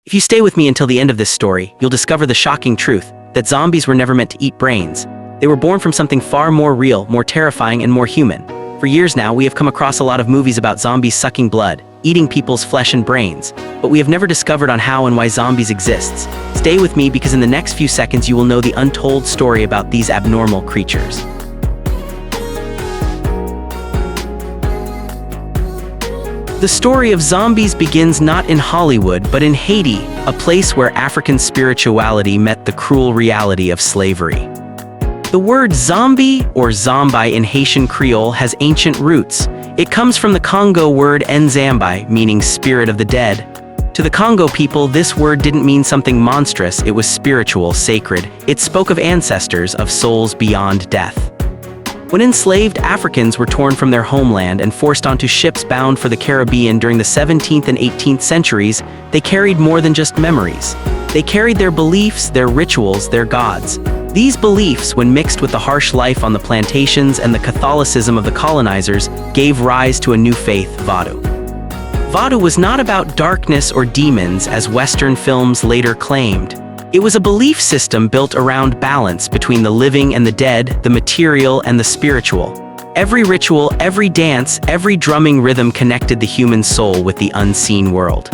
If you stay with me until the end of this story, you'll discover the shocking truth that zombies were never meant to eat brains. They were born from something far more real, more terrifying, and more human. For years now, we have come across a lot of movies about zombies sucking blood, eating people's flesh and brains, but we have never discovered on how and why zombies exists. Stay with me because in the next few seconds you will know the untold story about these abnormal creatures. The story of zombies begins not in Hollywood, but in Haiti, a place where African spirituality met the cruel reality of slavery. The word zombie, or zombi in Haitian Creole, has ancient roots. It comes from the Congo word nzambi, meaning spirit of the dead. To the Congo people, this word didn't mean something monstrous, it was spiritual, sacred. It spoke of ancestors, of souls beyond death. When enslaved Africans were torn from their homeland and forced onto ships bound for the Caribbean during the 17th and 18th centuries, they carried more than just memories. They carried their beliefs, their rituals, their gods. These beliefs, when mixed with the harsh life on the plantations and the Catholicism of the colonizers, gave rise to a new faith, Vodou. Vodou was not about darkness or demons, as Western films later claimed. It was a belief system built around balance between the living and the dead, the material and the spiritual. Every ritual, every dance, every drumming rhythm connected the human soul with the unseen world.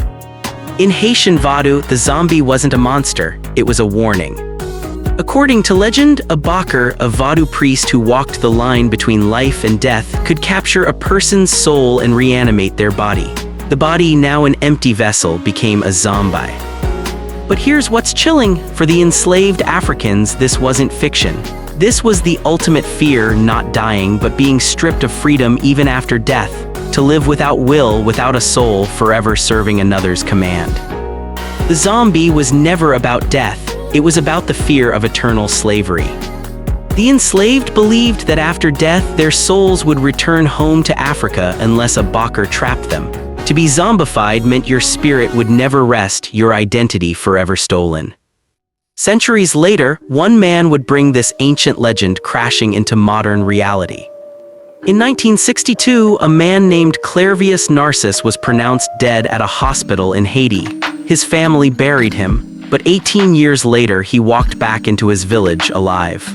In Haitian Vodou, the zombie wasn't a monster, it was a warning. According to legend, a bakar, a Vodou priest who walked the line between life and death, could capture a person's soul and reanimate their body. The body, now an empty vessel, became a zombie. But here's what's chilling. For the enslaved Africans, this wasn't fiction. This was the ultimate fear, not dying, but being stripped of freedom even after death, to live without will, without a soul, forever serving another's command. The zombie was never about death, it was about the fear of eternal slavery. The enslaved believed that after death, their souls would return home to Africa unless a bakar trapped them. To be zombified meant your spirit would never rest, your identity forever stolen. Centuries later, one man would bring this ancient legend crashing into modern reality. In 1962, a man named Clervius Narcissus was pronounced dead at a hospital in Haiti. His family buried him, but 18 years later he walked back into his village alive.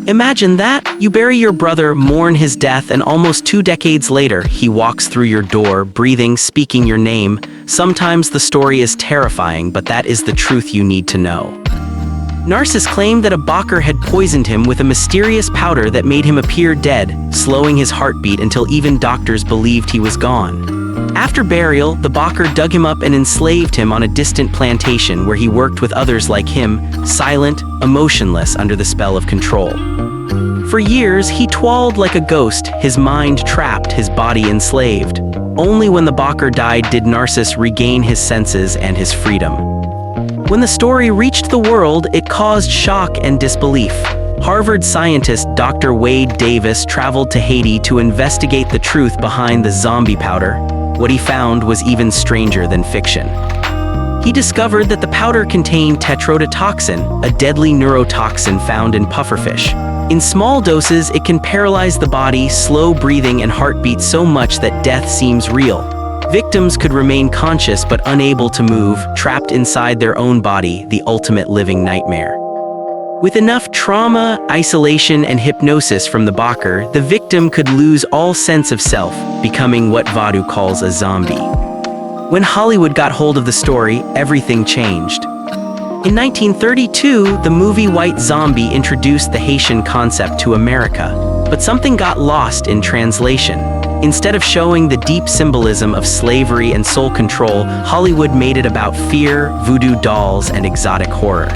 Imagine that! You bury your brother, mourn his death, and almost 2 decades later, he walks through your door, breathing, speaking your name. Sometimes the story is terrifying, but that is the truth you need to know. Narcissus claimed that a bakar had poisoned him with a mysterious powder that made him appear dead, slowing his heartbeat until even doctors believed he was gone. After burial, the bakar dug him up and enslaved him on a distant plantation where he worked with others like him, silent, emotionless under the spell of control. For years, he twirled like a ghost, his mind trapped, his body enslaved. Only when the bakar died did Narcissus regain his senses and his freedom. When the story reached the world, it caused shock and disbelief. Harvard scientist Dr. Wade Davis traveled to Haiti to investigate the truth behind the zombie powder. What he found was even stranger than fiction. He discovered that the powder contained tetrodotoxin, a deadly neurotoxin found in pufferfish. In small doses, it can paralyze the body, slow breathing and heartbeat so much that death seems real. Victims could remain conscious but unable to move, trapped inside their own body, the ultimate living nightmare. With enough trauma, isolation, and hypnosis from the bakar, the victim could lose all sense of self, becoming what Vodou calls a zombie. When Hollywood got hold of the story, everything changed. In 1932, the movie White Zombie introduced the Haitian concept to America, but something got lost in translation. Instead of showing the deep symbolism of slavery and soul control, Hollywood made it about fear, voodoo dolls, and exotic horror.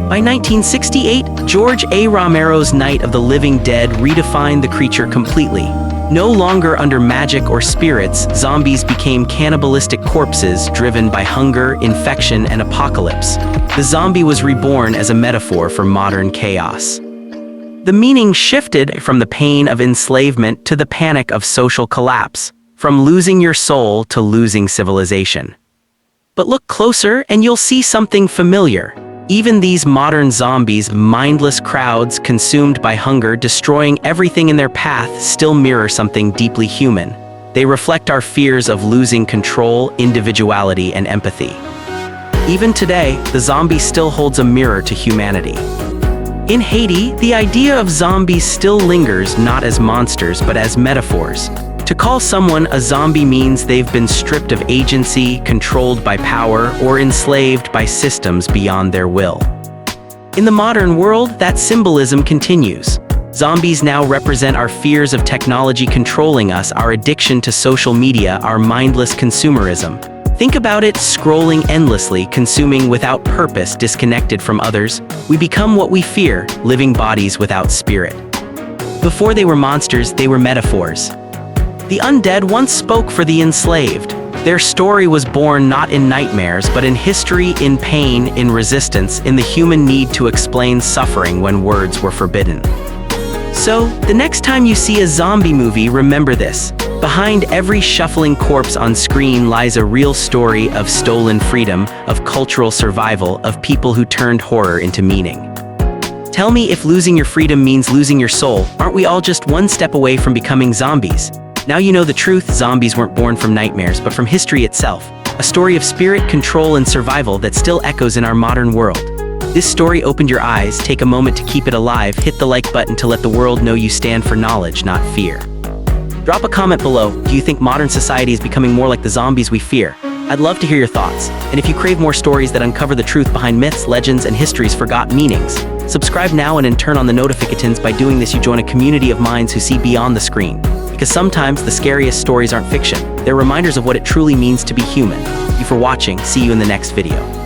By 1968, George A. Romero's Night of the Living Dead redefined the creature completely. No longer under magic or spirits, zombies became cannibalistic corpses driven by hunger, infection, and apocalypse. The zombie was reborn as a metaphor for modern chaos. The meaning shifted from the pain of enslavement to the panic of social collapse, from losing your soul to losing civilization. But look closer and you'll see something familiar. Even these modern zombies, mindless crowds consumed by hunger, destroying everything in their path, still mirror something deeply human. They reflect our fears of losing control, individuality, and empathy. Even today, the zombie still holds a mirror to humanity. In Haiti, the idea of zombies still lingers not as monsters but as metaphors. To call someone a zombie means they've been stripped of agency, controlled by power, or enslaved by systems beyond their will. In the modern world, that symbolism continues. Zombies now represent our fears of technology controlling us, our addiction to social media, our mindless consumerism. Think about it: scrolling endlessly, consuming without purpose, disconnected from others. We become what we fear, living bodies without spirit. Before they were monsters, they were metaphors. The undead once spoke for the enslaved. Their story was born not in nightmares, but in history, in pain, in resistance, in the human need to explain suffering when words were forbidden. So, the next time you see a zombie movie, remember this: behind every shuffling corpse on screen lies a real story of stolen freedom, of cultural survival, of people who turned horror into meaning. Tell me if losing your freedom means losing your soul. Aren't we all just one step away from becoming zombies? Now you know the truth: zombies weren't born from nightmares, but from history itself. A story of spirit, control, and survival that still echoes in our modern world. This story opened your eyes. Take a moment to keep it alive. Hit the like button to let the world know you stand for knowledge, not fear. Drop a comment below. Do you think modern society is becoming more like the zombies we fear? I'd love to hear your thoughts. And if you crave more stories that uncover the truth behind myths, legends, and history's forgotten meanings, subscribe now and turn on the notifications. By doing this, you join a community of minds who see beyond the screen. Because sometimes the scariest stories aren't fiction. They're reminders of what it truly means to be human. Thank you for watching. See you in the next video.